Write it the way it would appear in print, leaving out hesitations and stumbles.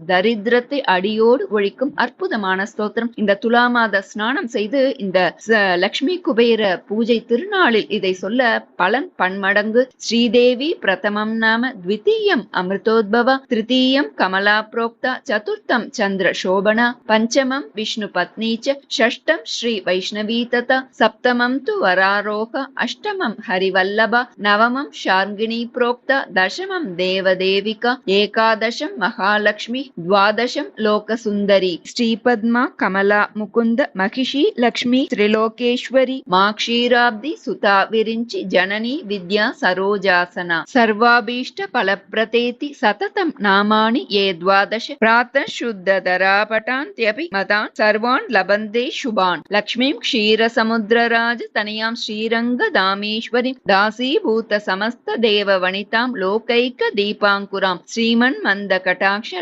தரித்திரத்தை அடியோடு ஒழிக்கும் அற்புதமான ஸ்தோத்திரம். இந்த துலா மாத ஸ்நானம் செய்து இந்த லக்ஷ்மி குபேர பூஜை திருநாளில் இதை சொல்ல பலன் பன்மடங்கு. ஸ்ரீதேவி பிரதமம் நாம த்விதீயம் அமிர்தோத்பவ திருத்தீயம் கமலா புரோக்தா சதுர்த்தம் சந்திர சோபனா பஞ்சமம் விஷ்ணு பத்னி ச ஷஷ்டம் ஸ்ரீ வைஷ்ணவி ததா சப்தமம் து வராரோக அஷ்டமம் ஹரிவல்லபா நவமம் ஷார்ங்கிணி புரோக்தா தசமம் தேவதேவிகா ஏகாதசம் மகாலட்சுமி द्वादशं लोकसुन्दरी श्रीपद्मा कमला मुकुंद महिषी लक्ष्मी त्रिलोकेश्वरी मां क्षीराब्धि सुता विरिंचि जननी विद्या सरोजासना सर्वाभीष्ट फलप्रतेति सततं नामानि ये द्वादश प्रातः शुद्धधरापटान्त्यपि मतान् सर्वान् लभन्ते शुभान् लक्ष्मीं क्षीरसमुद्रराज तनयां श्रीरङ्गदामेश्वरीं दासीभूत समस्त देववनितां लोकैक दीपाङ्कुरां श्रीमन्मन्दकटाक्ष